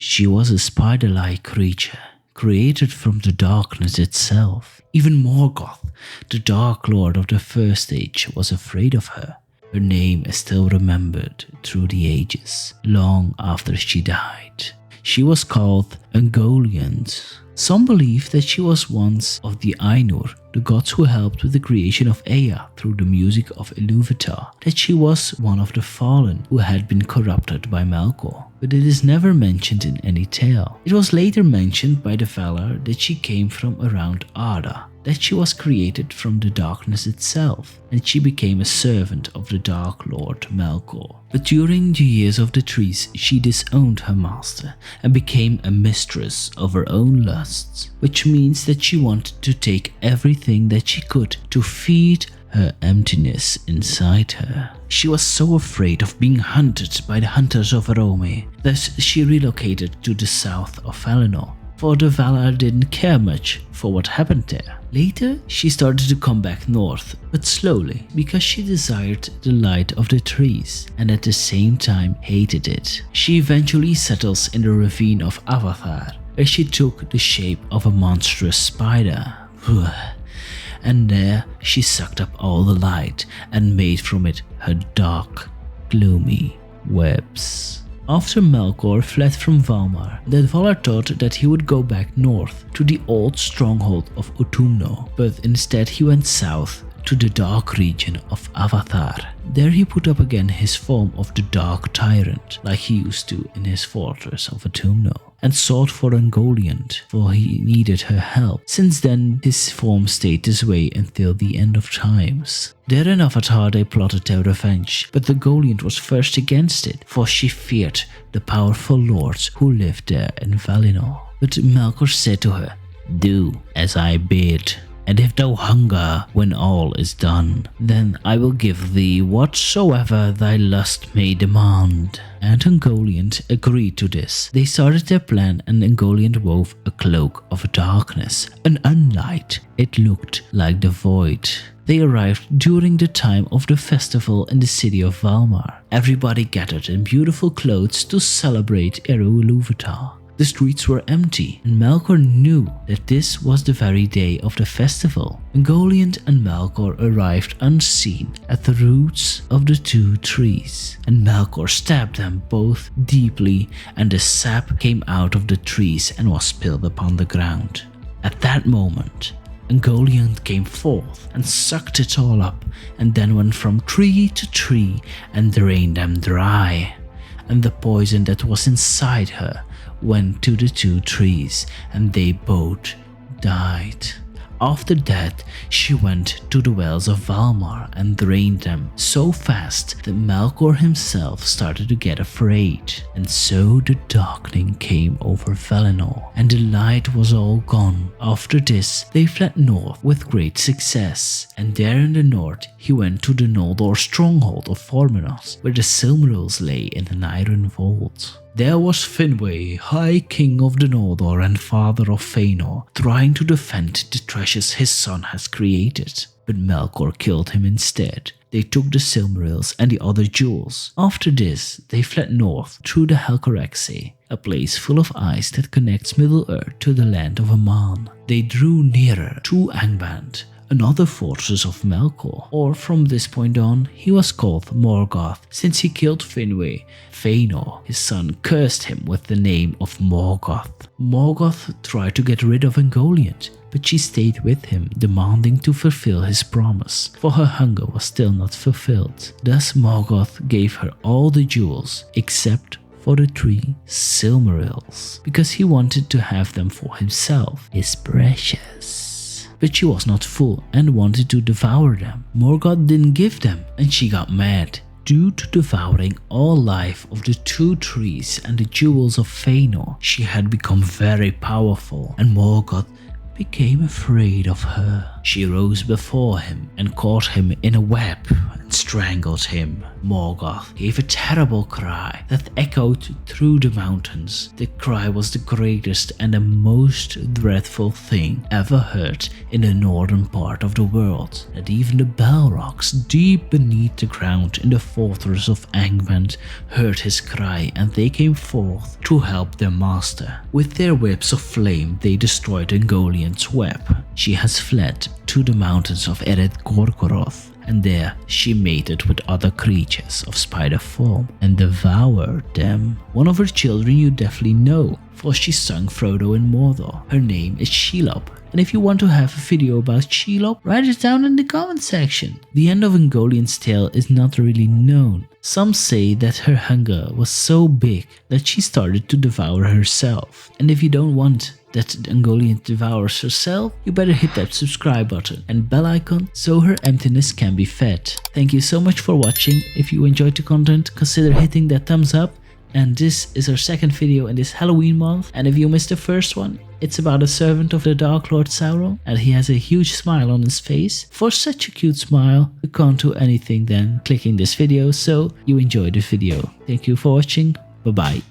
She was a spider-like creature, created from the darkness itself. Even Morgoth, the Dark Lord of the First Age, was afraid of her. Her name is still remembered through the ages, long after she died. She was called Ungoliant. Some believe that she was once of the Ainur, the gods who helped with the creation of Ea through the music of Ilúvatar, that she was one of the fallen who had been corrupted by Melkor, but it is never mentioned in any tale. It was later mentioned by the Valar that she came from around Arda, that she was created from the darkness itself, and she became a servant of the Dark Lord Melkor. But during the years of the trees, she disowned her master and became a mistress of her own lusts, which means that she wanted to take everything that she could to feed her emptiness inside her. She was so afraid of being hunted by the hunters of Arome that she relocated to the south of Valinor, for the Valar didn't care much for what happened there. Later, she started to come back north, but slowly, because she desired the light of the trees and at the same time hated it. She eventually settles in the ravine of Avathar, where she took the shape of a monstrous spider. And there she sucked up all the light and made from it her dark, gloomy webs. After Melkor fled from Valinor, the Valar thought that he would go back north to the old stronghold of Utumno, but instead he went south to the dark region of Avathar. There he put up again his form of the Dark Tyrant, like he used to in his fortress of Utumno, and sought for Ungoliant, for he needed her help. Since then, his form stayed this way until the end of times. There in Avatar they plotted their revenge, but Ungoliant was first against it, for she feared the powerful lords who lived there in Valinor. But Melkor said to her, "Do as I bid. And if thou hunger when all is done, then I will give thee whatsoever thy lust may demand." And Ungoliant agreed to this. They started their plan, and Ungoliant wove a cloak of darkness, an unlight. It looked like the void. They arrived during the time of the festival in the city of Valinor. Everybody gathered in beautiful clothes to celebrate Eru Ilúvatar. The streets were empty, and Melkor knew that this was the very day of the festival. Ungoliant and Melkor arrived unseen at the roots of the two trees, and Melkor stabbed them both deeply, and the sap came out of the trees and was spilled upon the ground. At that moment, Ungoliant came forth and sucked it all up, and then went from tree to tree and drained them dry. And the poison that was inside her went to the two trees, and they both died. After that, she went to the wells of Valinor and drained them so fast that Melkor himself started to get afraid. And so the darkening came over Valinor, and the light was all gone. After this, they fled north with great success, and there in the north he went to the Noldor stronghold of Formenos, where the Silmarils lay in an iron vault. There was Finwë, High King of the Noldor and father of Fëanor, trying to defend the treasures his son has created, but Melkor killed him instead. They took the Silmarils and the other jewels. After this, they fled north through the Helcaraxë, a place full of ice that connects Middle-earth to the land of Aman. They drew nearer to Angband, another fortress of Melkor, or from this point on, he was called Morgoth, since he killed Finwë. Fëanor, his son, cursed him with the name of Morgoth. Morgoth tried to get rid of Ungoliant, but she stayed with him, demanding to fulfill his promise, for her hunger was still not fulfilled. Thus Morgoth gave her all the jewels, except for the 3 Silmarils, because he wanted to have them for himself, his precious. But she was not full and wanted to devour them. Morgoth didn't give them, and she got mad. Due to devouring all life of the 2 trees and the jewels of Fëanor, she had become very powerful, and Morgoth became afraid of her. She rose before him and caught him in a web and strangled him. Morgoth gave a terrible cry that echoed through the mountains. The cry was the greatest and the most dreadful thing ever heard in the northern part of the world, that even the Balrogs deep beneath the ground in the fortress of Angband heard his cry, and they came forth to help their master. With their whips of flame they destroyed Ungoliant's web. She has fled to the mountains of Eret Gorgoroth, and there she mated with other creatures of spider form and devoured them. One of her children you definitely know, for she sung Frodo in Mordor. Her name is Shelob. And if you want to have a video about Shelob, write it down in the comment section. The end of Ungoliant's tale is not really known. Some say that her hunger was so big that she started to devour herself. And if you don't want that Ungoliant devours herself, you better hit that subscribe button and bell icon so her emptiness can be fed. Thank you so much for watching. If you enjoyed the content, consider hitting that thumbs up. And this is our second video in this Halloween month, and if you missed the first one, it's about a servant of the Dark Lord Sauron, and he has a huge smile on his face. For such a cute smile, you can't do anything than clicking this video, so you enjoy the video. Thank you for watching, bye bye.